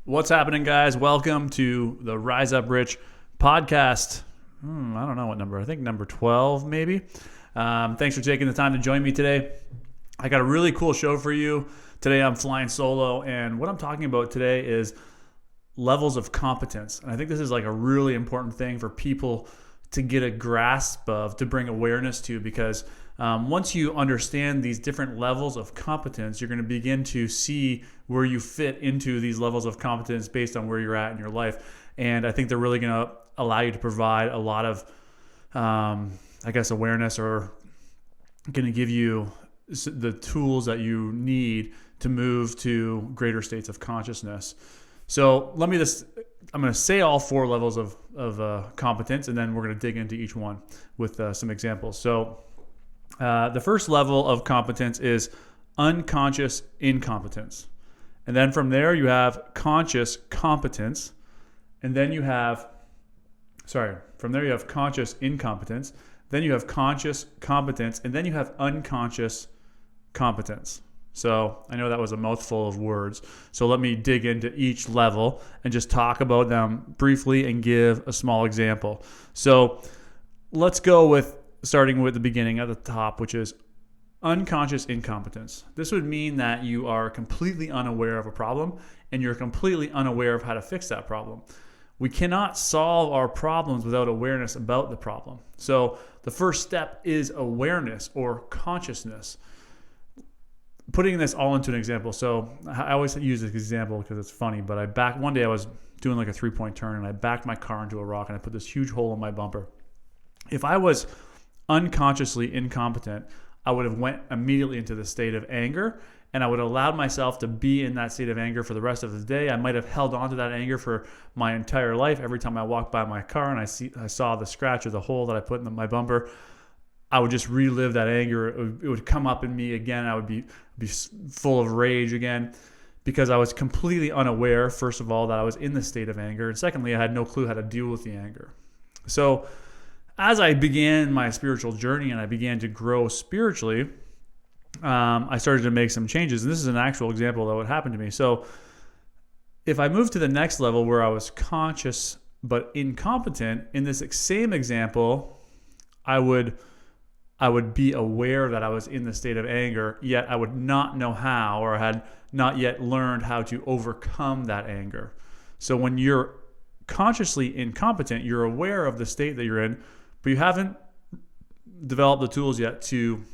What's happening, guys? Welcome to the Rise Up Rich podcast. I don't know what number. I think number 12, maybe. Thanks for taking the time to join me today. I got a really cool show for you. Today I'm flying solo, and what I'm talking about today is levels of competence. And I think this is like a really important thing for people to get a grasp of, to bring awareness to, because once you understand these different levels of competence, you're going to begin to see where you fit into these levels of competence based on where you're at in your life. And I think they're really going to allow you to provide a lot of, awareness, or going to give you the tools that you need to move to greater states of consciousness. So I'm going to say all four levels of competence, and then we're going to dig into each one with some examples. So the first level of competence is unconscious incompetence. And then from there you have conscious competence. And then you have, from there you have conscious incompetence. Then you have conscious competence. And then you have unconscious competence. So I know that was a mouthful of words. So let me dig into each level and just talk about them briefly and give a small example. So let's go with starting with the beginning at the top, which is unconscious incompetence. This would mean that you are completely unaware of a problem and you're completely unaware of how to fix that problem. We cannot solve our problems without awareness about the problem. So the first step is awareness or consciousness. Putting this all into an example. So I always use this example because it's funny, but one day I was doing like a 3-point turn and I backed my car into a rock and I put this huge hole in my bumper. If I was unconsciously incompetent, I would have went immediately into the state of anger, and I would have allowed myself to be in that state of anger for the rest of the day. I might have held on to that anger for my entire life. Every time I walked by my car and I saw the scratch or the hole that I put in my bumper, I would just relive that anger. It would come up in me again. I would be full of rage again because I was completely unaware, first of all, that I was in the state of anger. And secondly, I had no clue how to deal with the anger. So as I began my spiritual journey and I began to grow spiritually, I started to make some changes. And this is an actual example that would happen to me. So if I moved to the next level where I was conscious but incompetent, in this same example, I would be aware that I was in the state of anger, yet I would not know how, or had not yet learned how to overcome that anger. So when you're consciously incompetent, you're aware of the state that you're in, but you haven't developed the tools yet to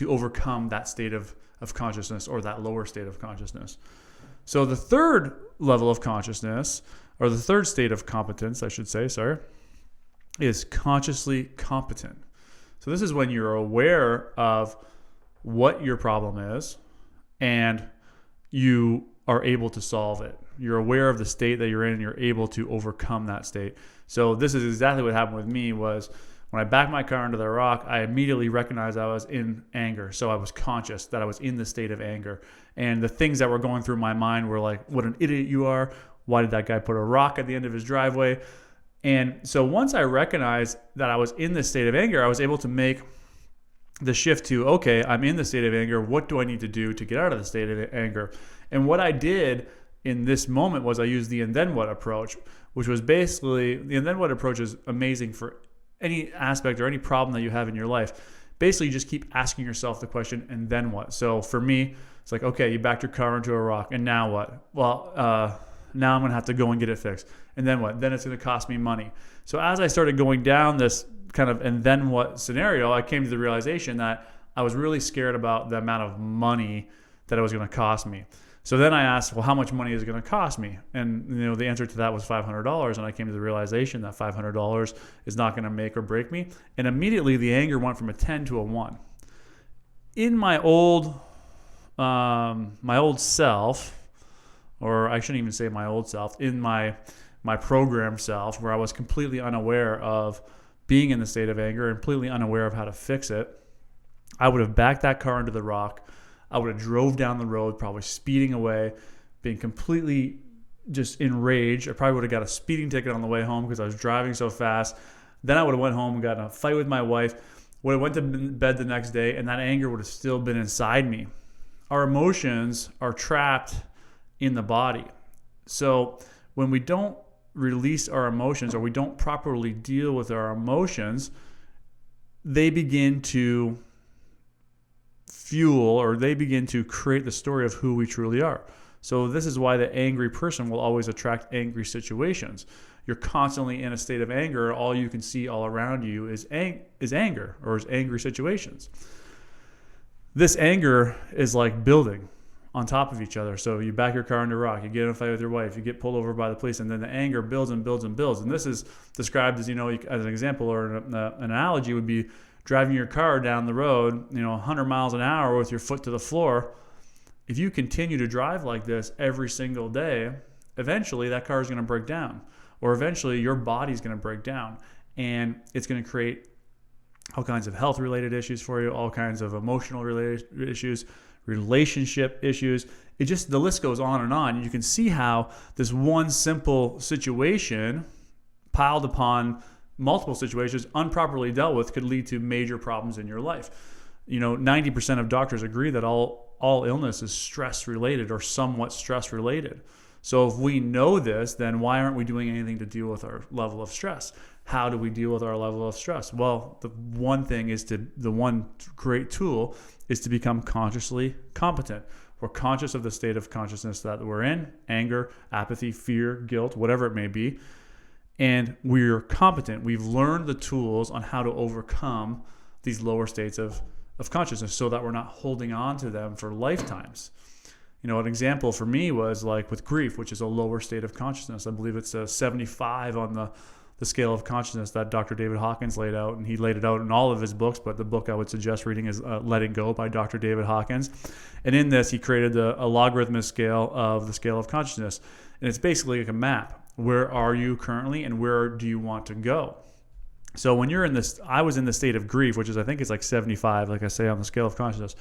overcome that state of consciousness, or that lower state of consciousness. So the third level of consciousness, or the third state of competence, I should say, is consciously competent. So this is when you're aware of what your problem is and you are able to solve it. You're aware of the state that you're in and you're able to overcome that state. So this is exactly what happened with me. Was when I backed my car into the rock, I immediately recognized I was in anger. So I was conscious that I was in the state of anger. And the things that were going through my mind were like, what an idiot you are. Why did that guy put a rock at the end of his driveway? And so once I recognized that I was in this state of anger, I was able to make the shift to, okay, I'm in the state of anger. What do I need to do to get out of the state of anger? And what I did in this moment was I used the and then what approach, which was basically, the and then what approach is amazing for any aspect or any problem that you have in your life. Basically, you just keep asking yourself the question, and then what? So for me, it's like, okay, you backed your car into a rock, and now what? Well, now I'm going to have to go and get it fixed. And then what? Then it's going to cost me money. So as I started going down this kind of and then what scenario, I came to the realization that I was really scared about the amount of money that it was going to cost me. So then I asked, well, how much money is it going to cost me? And the answer to that was $500. And I came to the realization that $500 is not going to make or break me. And immediately the anger went from a 10 to a 1. In my old self, or I shouldn't even say my old self, in my programmed self, where I was completely unaware of being in the state of anger and completely unaware of how to fix it, I would have backed that car into the rock. I would have drove down the road, probably speeding away, being completely just enraged. I probably would have got a speeding ticket on the way home because I was driving so fast. Then I would have went home and got in a fight with my wife. Would have went to bed the next day, and that anger would have still been inside me. Our emotions are trapped in the body. So when we don't release our emotions or we don't properly deal with our emotions, they begin to fuel or they begin to create the story of who we truly are. So this is why the angry person will always attract angry situations. You're constantly in a state of anger. All you can see all around you is anger or is angry situations. This anger is like building on top of each other. So you back your car into a rock, you get in a fight with your wife, you get pulled over by the police, and then the anger builds and builds and builds. And this is described as, as an example or an analogy would be driving your car down the road, 100 miles an hour with your foot to the floor. If you continue to drive like this every single day, eventually that car is going to break down, or eventually your body's going to break down, and it's going to create all kinds of health related issues for you, all kinds of emotional related issues, relationship issues. The list goes on and on. You can see how this one simple situation piled upon multiple situations unproperly dealt with could lead to major problems in your life. 90% of doctors agree that all illness is stress related or somewhat stress related. So if we know this, then why aren't we doing anything to deal with our level of stress? How do we deal with our level of stress? Well, the one great tool is to become consciously competent. We're conscious of the state of consciousness that we're in, anger, apathy, fear, guilt, whatever it may be. And we're competent. We've learned the tools on how to overcome these lower states of consciousness so that we're not holding on to them for lifetimes. An example for me was like with grief, which is a lower state of consciousness. I believe it's a 75 on the scale of consciousness that Dr. David Hawkins laid out, and he laid it out in all of his books, but the book I would suggest reading is Letting Go by Dr. David Hawkins. And in this, he created a logarithmic scale of the scale of consciousness. And it's basically like a map. Where are you currently and where do you want to go? So when you're in this, I was in the state of grief, which is, I think it's like 75, like I say, on the scale of consciousness.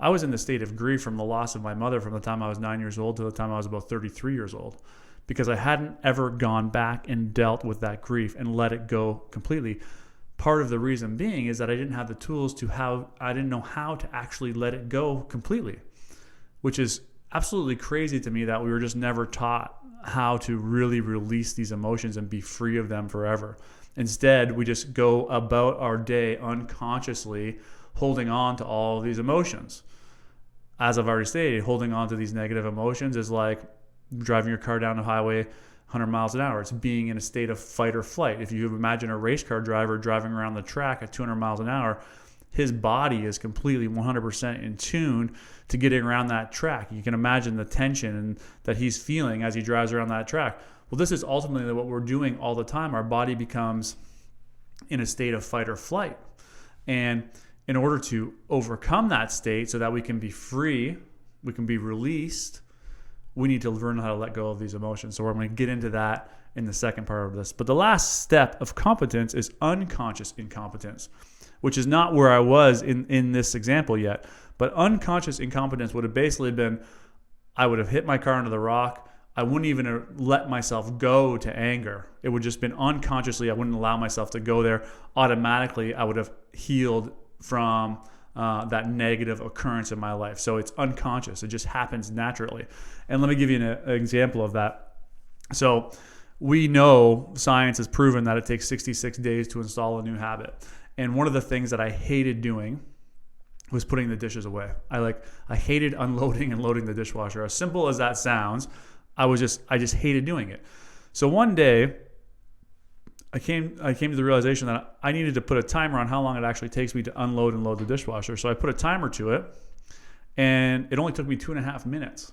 I was in the state of grief from the loss of my mother from the time I was 9 years old to the time I was about 33 years old, because I hadn't ever gone back and dealt with that grief and let it go completely. Part of the reason being is that I didn't have the tools I didn't know how to actually let it go completely, which is absolutely crazy to me that we were just never taught how to really release these emotions and be free of them forever. Instead, we just go about our day unconsciously holding on to all of these emotions. As I've already stated, holding on to these negative emotions is like driving your car down the highway 100 miles an hour. It's being in a state of fight or flight. If you imagine a race car driver driving around the track at 200 miles an hour, his body is completely 100% in tune to getting around that track. You can imagine the tension that he's feeling as he drives around that track. Well, this is ultimately what we're doing all the time. Our body becomes in a state of fight or flight. And in order to overcome that state so that we can be free, we can be released, we need to learn how to let go of these emotions. So we're going to get into that in the second part of this. But the last step of competence is unconscious incompetence, which is not where I was in this example yet. But unconscious incompetence would have basically been, I would have hit my car into the rock. I wouldn't even let myself go to anger. It would just been unconsciously, I wouldn't allow myself to go there. Automatically, I would have healed from that negative occurrence in my life. So it's unconscious. It just happens naturally. And let me give you an example of that. So we know science has proven that it takes 66 days to install a new habit. And one of the things that I hated doing was putting the dishes away. I hated unloading and loading the dishwasher. As simple as that sounds, I just hated doing it. So one day, I came to the realization that I needed to put a timer on how long it actually takes me to unload and load the dishwasher. So I put a timer to it, and it only took me 2.5 minutes.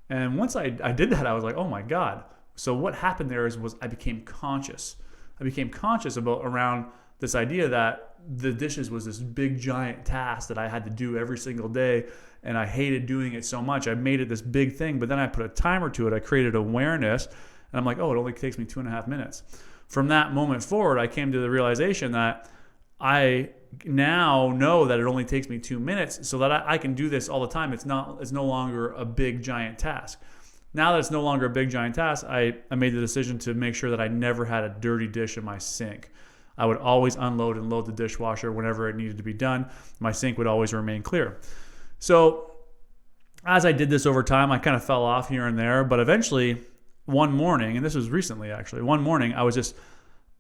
And once I did that, I was like, oh my God. So what happened there was I became conscious. I became conscious around this idea that the dishes was this big giant task that I had to do every single day, and I hated doing it so much. I made it this big thing, but then I put a timer to it. I created awareness, and I'm like, oh, it only takes me 2.5 minutes. From that moment forward, I came to the realization that I now know that it only takes me 2 minutes, so that I can do this all the time. It's no longer a big giant task. Now that it's no longer a big giant task, I made the decision to make sure that I never had a dirty dish in my sink. I would always unload and load the dishwasher whenever it needed to be done. My sink would always remain clear. So as I did this over time, I kind of fell off here and there, but eventually one morning, and this was recently actually, one morning I was just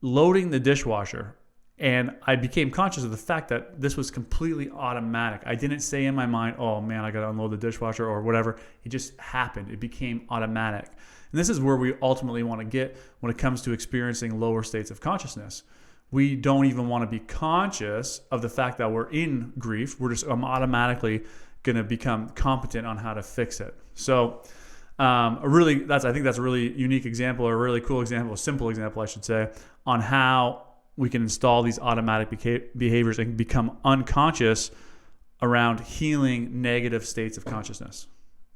loading the dishwasher, and I became conscious of the fact that this was completely automatic. I didn't say in my mind, oh man, I got to unload the dishwasher or whatever. It just happened. It became automatic. And this is where we ultimately want to get when it comes to experiencing lower states of consciousness. We don't even want to be conscious of the fact that we're in grief. We're just automatically going to become competent on how to fix it. So I think that's a really unique example, or a really cool example, a simple example, I should say, on how we can install these automatic behaviors and become unconscious around healing negative states of consciousness.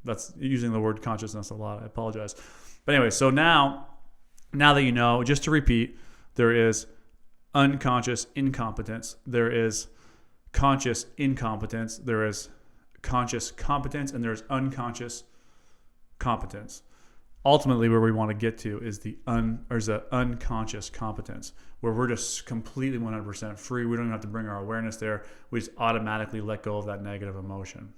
That's using the word consciousness a lot. I apologize. But anyway, so now that you know, just to repeat, there is unconscious incompetence. There is conscious incompetence. There is conscious competence, and there's unconscious competence. Ultimately, where we want to get to is the unconscious competence, where we're just completely 100% free. We don't even have to bring our awareness there. We just automatically let go of that negative emotion.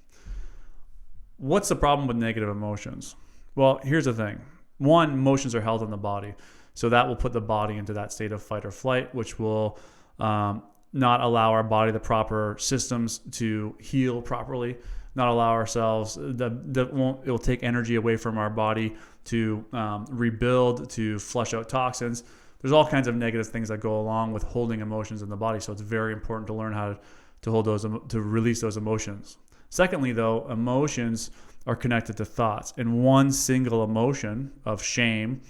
What's the problem with negative emotions? Well, here's the thing. One, emotions are held in the body. So that will put the body into that state of fight or flight, which will not allow our body the proper systems to heal properly, not allow ourselves, it will take energy away from our body to rebuild, to flush out toxins. There's all kinds of negative things that go along with holding emotions in the body. So it's very important to learn how to hold those, to release those emotions. Secondly, though, emotions are connected to thoughts, and one single emotion of shame,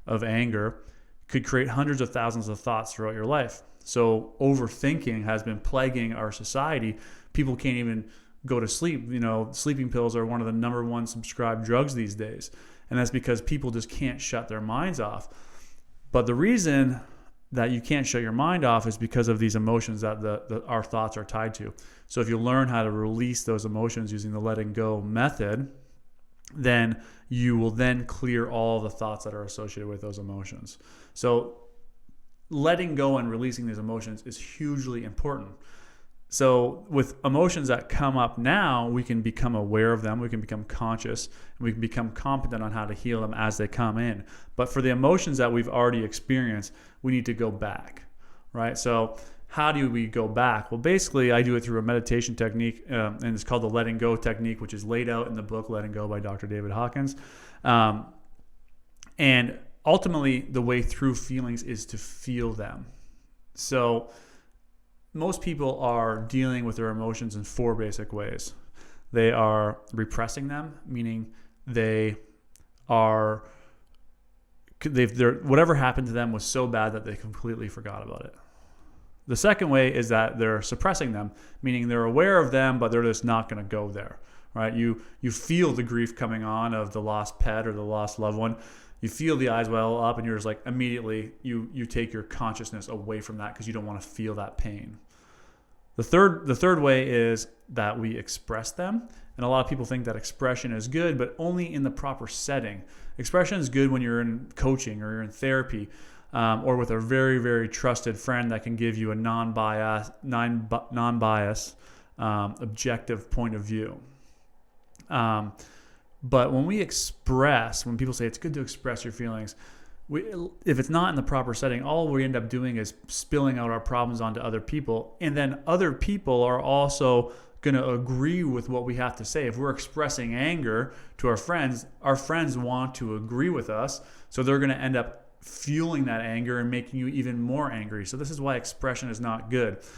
of anger, could create hundreds of thousands of thoughts throughout your life. So overthinking has been plaguing our society. People can't even go to sleep. Sleeping pills are one of the number one prescribed drugs these days. And that's because people just can't shut their minds off. But the reason that you can't shut your mind off is because of these emotions that our thoughts are tied to. So if you learn how to release those emotions using the letting go method, then you will then clear all the thoughts that are associated with those emotions. So letting go and releasing these emotions is hugely important. So with emotions that come up now, we can become aware of them, we can become conscious, and we can become competent on how to heal them as they come in. But for the emotions that we've already experienced, we need to go back, right? So how do we go back? Well, basically, I do it through a meditation technique, and it's called the letting go technique, which is laid out in the book Letting Go by Dr. David Hawkins. And ultimately, the way through feelings is to feel them. So most people are dealing with their emotions in four basic ways. They are repressing them, meaning whatever happened to them was so bad that they completely forgot about it. The second way is that they're suppressing them, meaning they're aware of them, but they're just not going to go there, right? You feel the grief coming on of the lost pet or the lost loved one. You feel the eyes well up, and you're just like, immediately you take your consciousness away from that because you don't want to feel that pain. The third way is that we express them. And a lot of people think that expression is good, but only in the proper setting. Expression is good when you're in coaching or you're in therapy, or with a very, very trusted friend that can give you a non-bias, objective point of view. But when when people say it's good to express your feelings, if it's not in the proper setting, all we end up doing is spilling out our problems onto other people. And then other people are also going to agree with what we have to say. If we're expressing anger to our friends want to agree with us. So they're going to end up fueling that anger and making you even more angry. So this is why expression is not good.